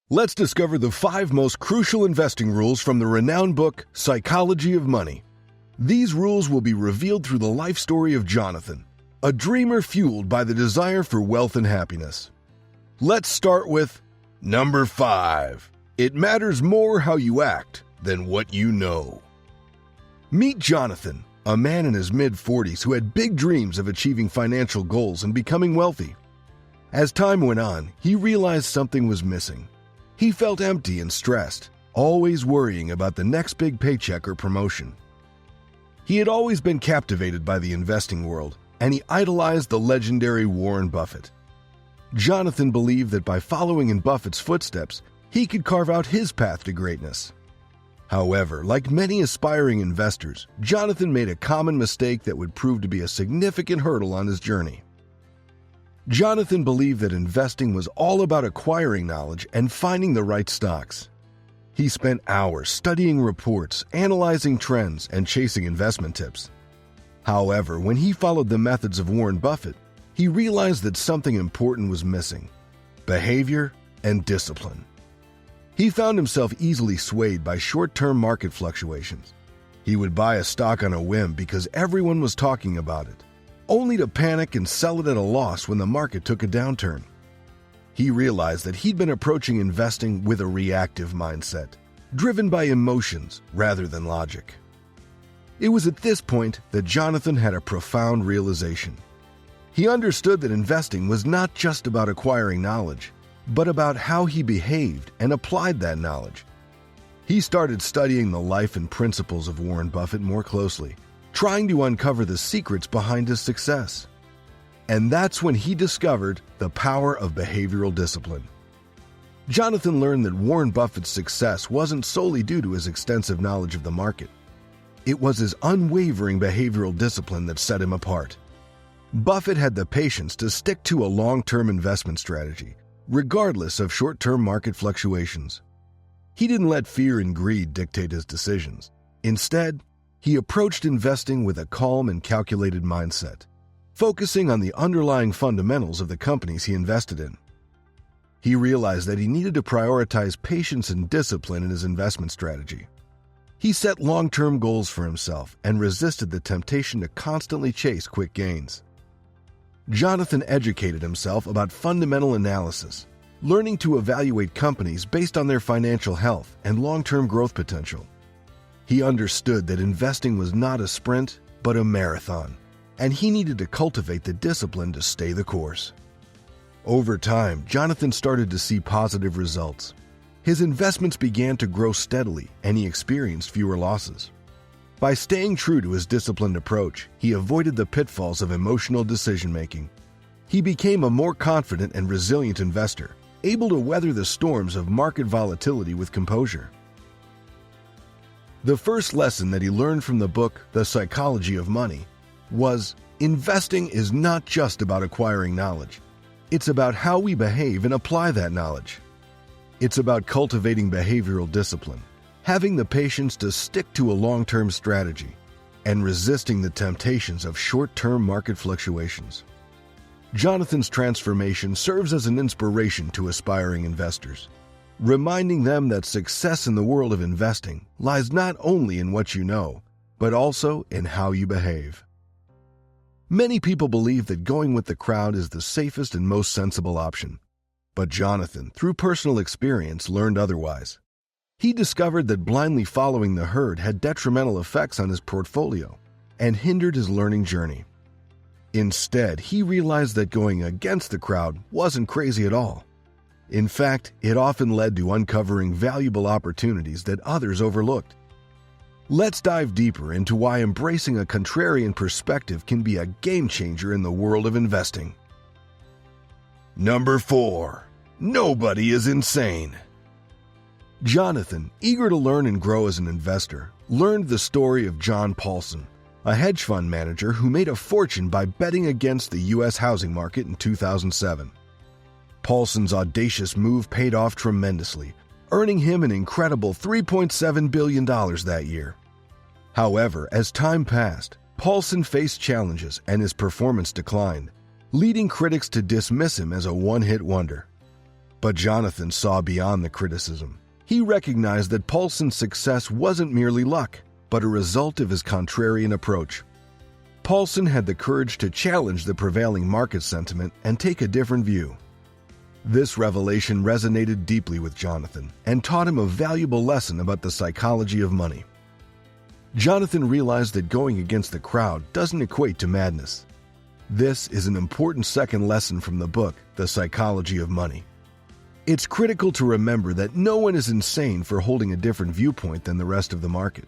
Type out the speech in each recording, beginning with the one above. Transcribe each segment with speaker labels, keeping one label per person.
Speaker 1: Let's discover the 5 most crucial investing rules from the renowned book, Psychology of Money. These rules will be revealed through the life story of Jonathan, a dreamer fueled by the desire for wealth and happiness. Let's start with number 5. It matters more how you act than what you know. Meet Jonathan, a man in his mid-40s who had big dreams of achieving financial goals and becoming wealthy. As time went on, he realized something was missing. He felt empty and stressed, always worrying about the next big paycheck or promotion. He had always been captivated by the investing world, and he idolized the legendary Warren Buffett. Jonathan believed that by following in Buffett's footsteps, he could carve out his path to greatness. However, like many aspiring investors, Jonathan made a common mistake that would prove to be a significant hurdle on his journey. Jonathan believed that investing was all about acquiring knowledge and finding the right stocks. He spent hours studying reports, analyzing trends, and chasing investment tips. However, when he followed the methods of Warren Buffett, he realized that something important was missing: behavior and discipline. He found himself easily swayed by short-term market fluctuations. He would buy a stock on a whim because everyone was talking about it, only to panic and sell it at a loss when the market took a downturn. He realized that he'd been approaching investing with a reactive mindset, driven by emotions rather than logic. It was at this point that Jonathan had a profound realization. He understood that investing was not just about acquiring knowledge, but about how he behaved and applied that knowledge. He started studying the life and principles of Warren Buffett more closely, trying to uncover the secrets behind his success. And that's when he discovered the power of behavioral discipline. Jonathan learned that Warren Buffett's success wasn't solely due to his extensive knowledge of the market. It was his unwavering behavioral discipline that set him apart. Buffett had the patience to stick to a long-term investment strategy, regardless of short-term market fluctuations. He didn't let fear and greed dictate his decisions. Instead, he approached investing with a calm and calculated mindset, focusing on the underlying fundamentals of the companies he invested in. He realized that he needed to prioritize patience and discipline in his investment strategy. He set long-term goals for himself and resisted the temptation to constantly chase quick gains. Jonathan educated himself about fundamental analysis, learning to evaluate companies based on their financial health and long-term growth potential. He understood that investing was not a sprint, but a marathon, and he needed to cultivate the discipline to stay the course. Over time, Jonathan started to see positive results. His investments began to grow steadily, and he experienced fewer losses. By staying true to his disciplined approach, he avoided the pitfalls of emotional decision-making. He became a more confident and resilient investor, able to weather the storms of market volatility with composure. The first lesson that he learned from the book, The Psychology of Money, was investing is not just about acquiring knowledge. It's about how we behave and apply that knowledge. It's about cultivating behavioral discipline, having the patience to stick to a long-term strategy, and resisting the temptations of short-term market fluctuations. Jonathan's transformation serves as an inspiration to aspiring investors, reminding them that success in the world of investing lies not only in what you know, but also in how you behave. Many people believe that going with the crowd is the safest and most sensible option, but Jonathan, through personal experience, learned otherwise. He discovered that blindly following the herd had detrimental effects on his portfolio and hindered his learning journey. Instead, he realized that going against the crowd wasn't crazy at all. In fact, it often led to uncovering valuable opportunities that others overlooked. Let's dive deeper into why embracing a contrarian perspective can be a game changer in the world of investing. Number 4. Nobody is insane. Jonathan, eager to learn and grow as an investor, learned the story of John Paulson, a hedge fund manager who made a fortune by betting against the U.S. housing market in 2007. Paulson's audacious move paid off tremendously, earning him an incredible $3.7 billion that year. However, as time passed, Paulson faced challenges and his performance declined, leading critics to dismiss him as a one-hit wonder. But Jonathan saw beyond the criticism. He recognized that Paulson's success wasn't merely luck, but a result of his contrarian approach. Paulson had the courage to challenge the prevailing market sentiment and take a different view. This revelation resonated deeply with Jonathan and taught him a valuable lesson about the psychology of money. Jonathan realized that going against the crowd doesn't equate to madness. This is an important second lesson from the book, The Psychology of Money. It's critical to remember that no one is insane for holding a different viewpoint than the rest of the market.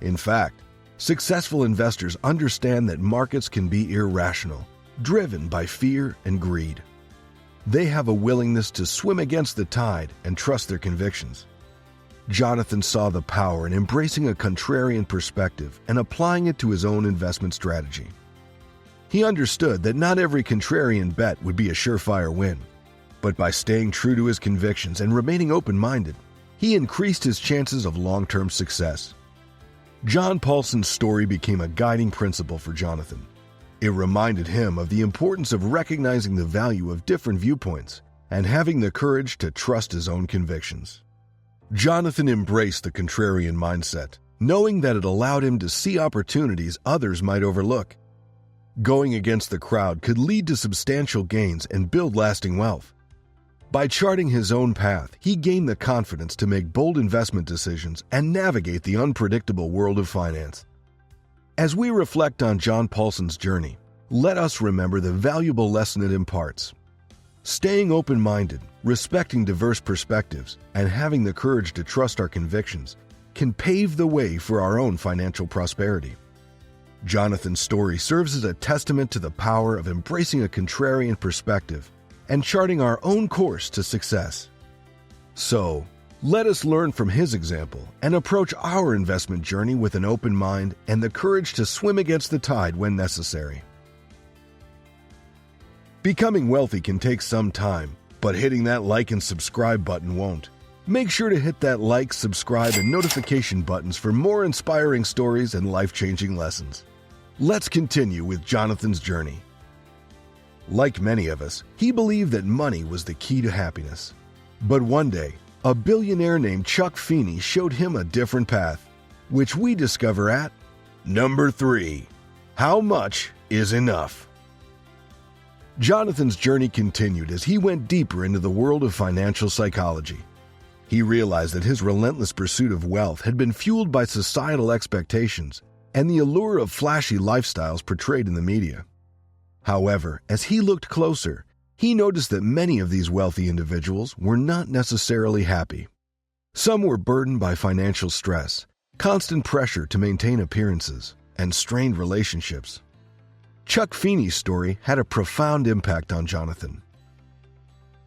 Speaker 1: In fact, successful investors understand that markets can be irrational, driven by fear and greed. They have a willingness to swim against the tide and trust their convictions. Jonathan saw the power in embracing a contrarian perspective and applying it to his own investment strategy. He understood that not every contrarian bet would be a surefire win, but by staying true to his convictions and remaining open-minded, he increased his chances of long-term success. John Paulson's story became a guiding principle for Jonathan. It reminded him of the importance of recognizing the value of different viewpoints and having the courage to trust his own convictions. Jonathan embraced the contrarian mindset, knowing that it allowed him to see opportunities others might overlook. Going against the crowd could lead to substantial gains and build lasting wealth. By charting his own path, he gained the confidence to make bold investment decisions and navigate the unpredictable world of finance. As we reflect on John Paulson's journey, let us remember the valuable lesson it imparts. Staying open-minded, respecting diverse perspectives, and having the courage to trust our convictions can pave the way for our own financial prosperity. Jonathan's story serves as a testament to the power of embracing a contrarian perspective and charting our own course to success. So, let us learn from his example and approach our investment journey with an open mind and the courage to swim against the tide when necessary. Becoming wealthy can take some time, but hitting that like and subscribe button won't. Make sure to hit that like, subscribe, and notification buttons for more inspiring stories and life-changing lessons. Let's continue with Jonathan's journey. Like many of us, he believed that money was the key to happiness. But one day, a billionaire named Chuck Feeney showed him a different path, which we discover at Number 3. How much is enough? Jonathan's journey continued as he went deeper into the world of financial psychology. He realized that his relentless pursuit of wealth had been fueled by societal expectations and the allure of flashy lifestyles portrayed in the media. However, as he looked closer, he noticed that many of these wealthy individuals were not necessarily happy. Some were burdened by financial stress, constant pressure to maintain appearances, and strained relationships. Chuck Feeney's story had a profound impact on Jonathan.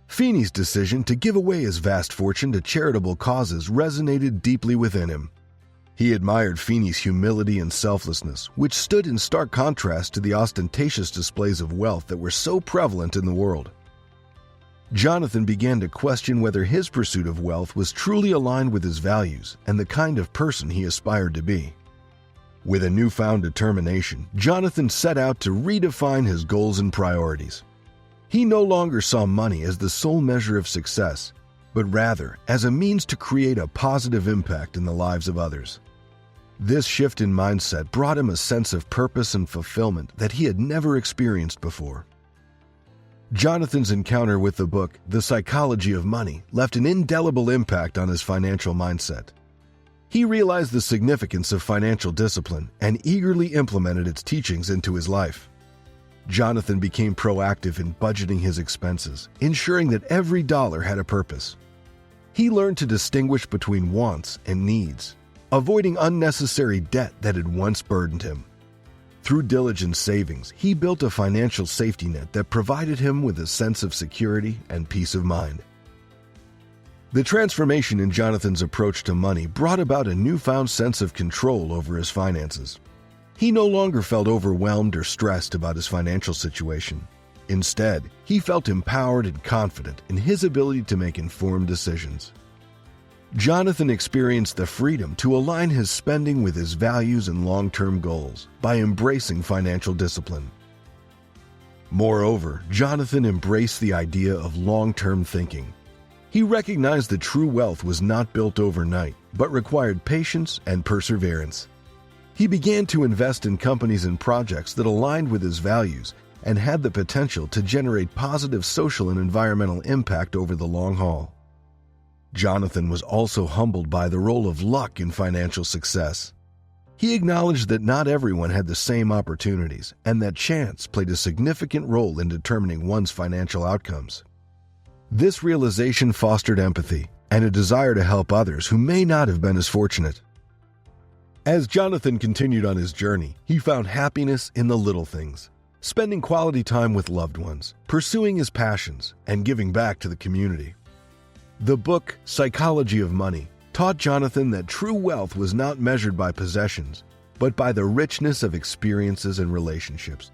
Speaker 1: Feeney's decision to give away his vast fortune to charitable causes resonated deeply within him. He admired Feeney's humility and selflessness, which stood in stark contrast to the ostentatious displays of wealth that were so prevalent in the world. Jonathan began to question whether his pursuit of wealth was truly aligned with his values and the kind of person he aspired to be. With a newfound determination, Jonathan set out to redefine his goals and priorities. He no longer saw money as the sole measure of success, but rather as a means to create a positive impact in the lives of others. This shift in mindset brought him a sense of purpose and fulfillment that he had never experienced before. Jonathan's encounter with the book, The Psychology of Money, left an indelible impact on his financial mindset. He realized the significance of financial discipline and eagerly implemented its teachings into his life. Jonathan became proactive in budgeting his expenses, ensuring that every dollar had a purpose. He learned to distinguish between wants and needs, avoiding unnecessary debt that had once burdened him. Through diligent savings, he built a financial safety net that provided him with a sense of security and peace of mind. The transformation in Jonathan's approach to money brought about a newfound sense of control over his finances. He no longer felt overwhelmed or stressed about his financial situation. Instead, he felt empowered and confident in his ability to make informed decisions. Jonathan experienced the freedom to align his spending with his values and long-term goals by embracing financial discipline. Moreover, Jonathan embraced the idea of long-term thinking. He recognized that true wealth was not built overnight, but required patience and perseverance. He began to invest in companies and projects that aligned with his values and had the potential to generate positive social and environmental impact over the long haul. Jonathan was also humbled by the role of luck in financial success. He acknowledged that not everyone had the same opportunities and that chance played a significant role in determining one's financial outcomes. This realization fostered empathy and a desire to help others who may not have been as fortunate. As Jonathan continued on his journey, he found happiness in the little things, spending quality time with loved ones, pursuing his passions, and giving back to the community. The book, Psychology of Money, taught Jonathan that true wealth was not measured by possessions, but by the richness of experiences and relationships.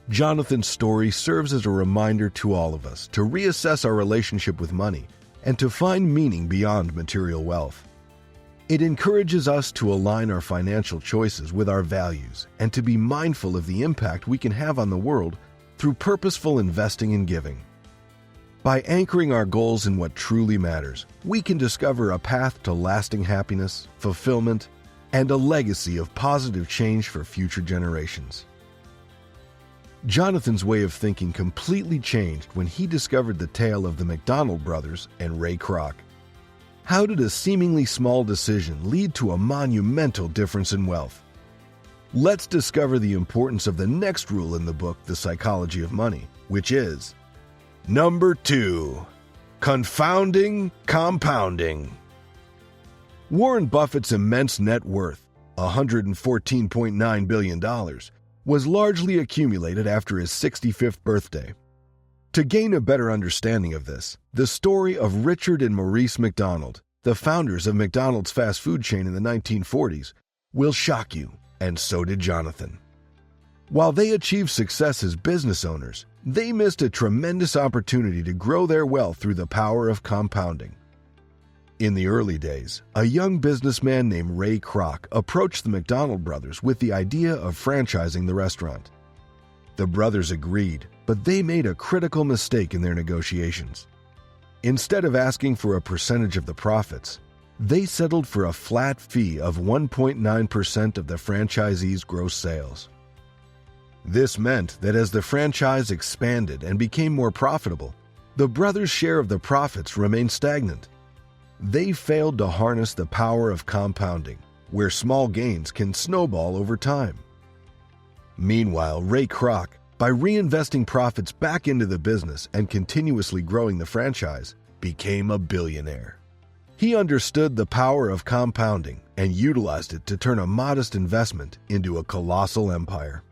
Speaker 1: Jonathan's story serves as a reminder to all of us to reassess our relationship with money and to find meaning beyond material wealth. It encourages us to align our financial choices with our values and to be mindful of the impact we can have on the world through purposeful investing and giving. By anchoring our goals in what truly matters, we can discover a path to lasting happiness, fulfillment, and a legacy of positive change for future generations. Jonathan's way of thinking completely changed when he discovered the tale of the McDonald brothers and Ray Kroc. How did a seemingly small decision lead to a monumental difference in wealth? Let's discover the importance of the next rule in the book, The Psychology of Money, which is Number 2, confounding compounding. Warren Buffett's immense net worth, $114.9 billion, was largely accumulated after his 65th birthday. To gain a better understanding of this, the story of Richard and Maurice McDonald, the founders of McDonald's fast food chain in the 1940s, will shock you, and so did Jonathan. While they achieved success as business owners, they missed a tremendous opportunity to grow their wealth through the power of compounding. In the early days, a young businessman named Ray Kroc approached the McDonald brothers with the idea of franchising the restaurant. The brothers agreed, but they made a critical mistake in their negotiations. Instead of asking for a percentage of the profits, they settled for a flat fee of 1.9% of the franchisee's gross sales. This meant that as the franchise expanded and became more profitable, the brothers' share of the profits remained stagnant. They failed to harness the power of compounding, where small gains can snowball over time. Meanwhile, Ray Kroc, by reinvesting profits back into the business and continuously growing the franchise, became a billionaire. He understood the power of compounding and utilized it to turn a modest investment into a colossal empire.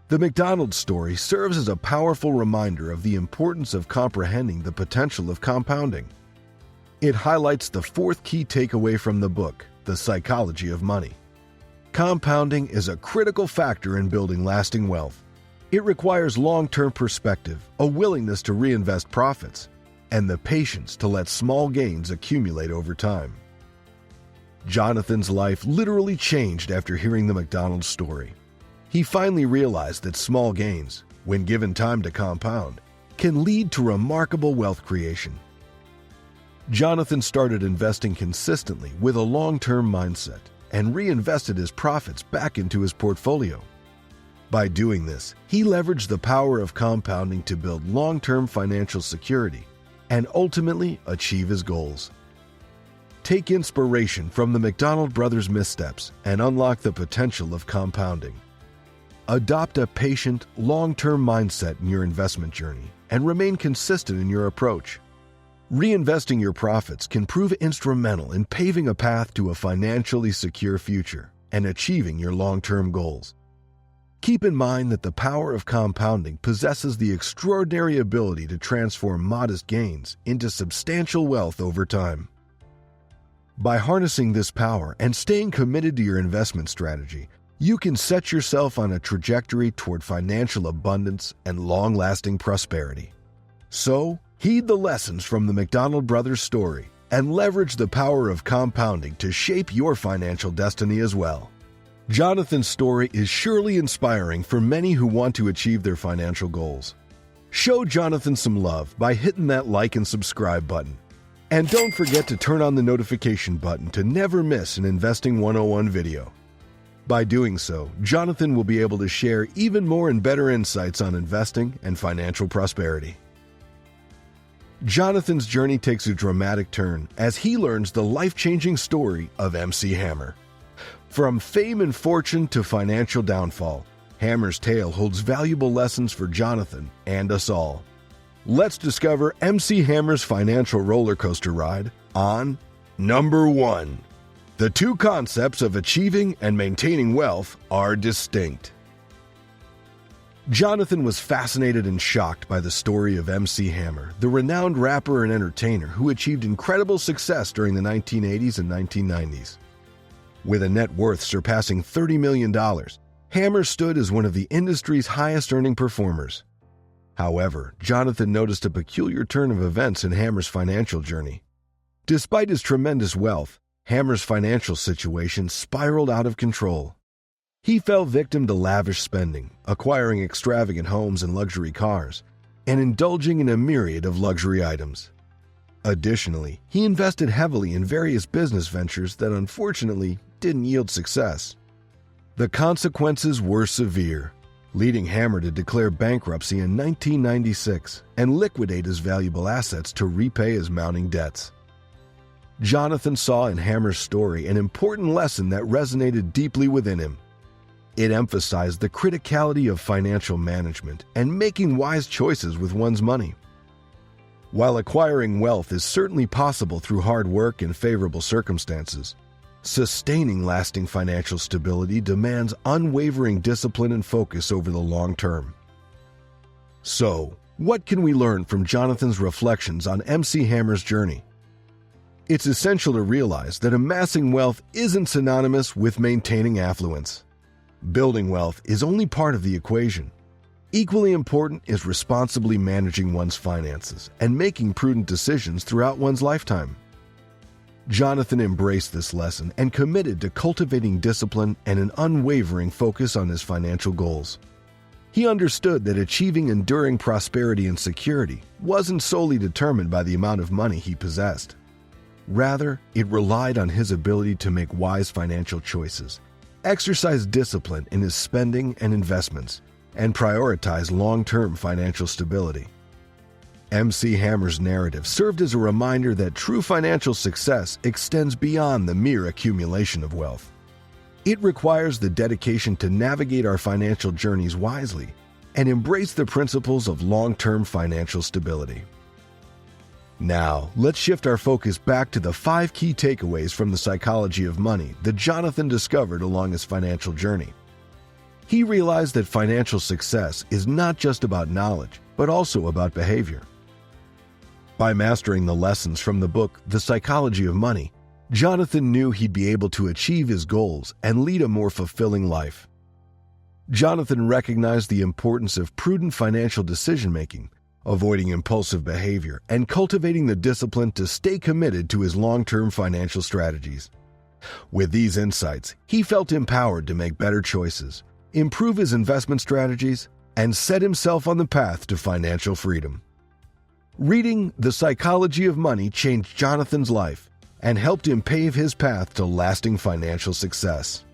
Speaker 1: The McDonald's story serves as a powerful reminder of the importance of comprehending the potential of compounding. It highlights the fourth key takeaway from the book, The Psychology of Money. Compounding is a critical factor in building lasting wealth. It requires long-term perspective, a willingness to reinvest profits, and the patience to let small gains accumulate over time. Jonathan's life literally changed after hearing the McDonald's story. He finally realized that small gains, when given time to compound, can lead to remarkable wealth creation. Jonathan started investing consistently with a long-term mindset and reinvested his profits back into his portfolio. By doing this, he leveraged the power of compounding to build long-term financial security and ultimately achieve his goals. Take inspiration from the McDonald brothers' missteps and unlock the potential of compounding. Adopt a patient, long-term mindset in your investment journey and remain consistent in your approach. Reinvesting your profits can prove instrumental in paving a path to a financially secure future and achieving your long-term goals. Keep in mind that the power of compounding possesses the extraordinary ability to transform modest gains into substantial wealth over time. By harnessing this power and staying committed to your investment strategy, you can set yourself on a trajectory toward financial abundance and long-lasting prosperity. So, heed the lessons from the McDonald brothers' story and leverage the power of compounding to shape your financial destiny as well. Jonathan's story is surely inspiring for many who want to achieve their financial goals. Show Jonathan some love by hitting that like and subscribe button. And don't forget to turn on the notification button to never miss an Investing 101 video. By doing so, Jonathan will be able to share even more and better insights on investing and financial prosperity. Jonathan's journey takes a dramatic turn as he learns the life-changing story of MC Hammer. From fame and fortune to financial downfall, Hammer's tale holds valuable lessons for Jonathan and us all. Let's discover MC Hammer's financial roller coaster ride on Number 1. The two concepts of achieving and maintaining wealth are distinct. Jonathan was fascinated and shocked by the story of MC Hammer, the renowned rapper and entertainer who achieved incredible success during the 1980s and 1990s. With a net worth surpassing $30 million, Hammer stood as one of the industry's highest-earning performers. However, Jonathan noticed a peculiar turn of events in Hammer's financial journey. Despite his tremendous wealth, Hammer's financial situation spiraled out of control. He fell victim to lavish spending, acquiring extravagant homes and luxury cars, and indulging in a myriad of luxury items. Additionally, he invested heavily in various business ventures that unfortunately didn't yield success. The consequences were severe, leading Hammer to declare bankruptcy in 1996 and liquidate his valuable assets to repay his mounting debts. Jonathan saw in Hammer's story an important lesson that resonated deeply within him. It emphasized the criticality of financial management and making wise choices with one's money. While acquiring wealth is certainly possible through hard work and favorable circumstances, sustaining lasting financial stability demands unwavering discipline and focus over the long term. So, what can we learn from Jonathan's reflections on MC Hammer's journey? It's essential to realize that amassing wealth isn't synonymous with maintaining affluence. Building wealth is only part of the equation. Equally important is responsibly managing one's finances and making prudent decisions throughout one's lifetime. Jonathan embraced this lesson and committed to cultivating discipline and an unwavering focus on his financial goals. He understood that achieving enduring prosperity and security wasn't solely determined by the amount of money he possessed. Rather, it relied on his ability to make wise financial choices, exercise discipline in his spending and investments, and prioritize long-term financial stability. MC Hammer's narrative served as a reminder that true financial success extends beyond the mere accumulation of wealth. It requires the dedication to navigate our financial journeys wisely and embrace the principles of long-term financial stability. Now, let's shift our focus back to the 5 key takeaways from the psychology of money that Jonathan discovered along his financial journey. He realized that financial success is not just about knowledge, but also about behavior. By mastering the lessons from the book, The Psychology of Money, Jonathan knew he'd be able to achieve his goals and lead a more fulfilling life. Jonathan recognized the importance of prudent financial decision-making, avoiding impulsive behavior, and cultivating the discipline to stay committed to his long-term financial strategies. With these insights, he felt empowered to make better choices, improve his investment strategies, and set himself on the path to financial freedom. Reading The Psychology of Money changed Jonathan's life and helped him pave his path to lasting financial success.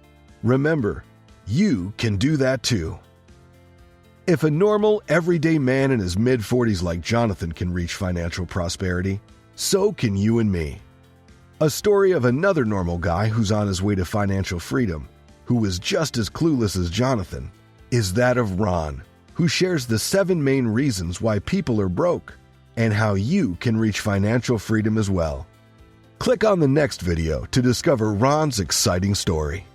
Speaker 1: Remember, you can do that too. If a normal, everyday man in his mid-40s like Jonathan can reach financial prosperity, so can you and me. A story of another normal guy who's on his way to financial freedom, who was just as clueless as Jonathan, is that of Ron, who shares the 7 main reasons why people are broke and how you can reach financial freedom as well. Click on the next video to discover Ron's exciting story.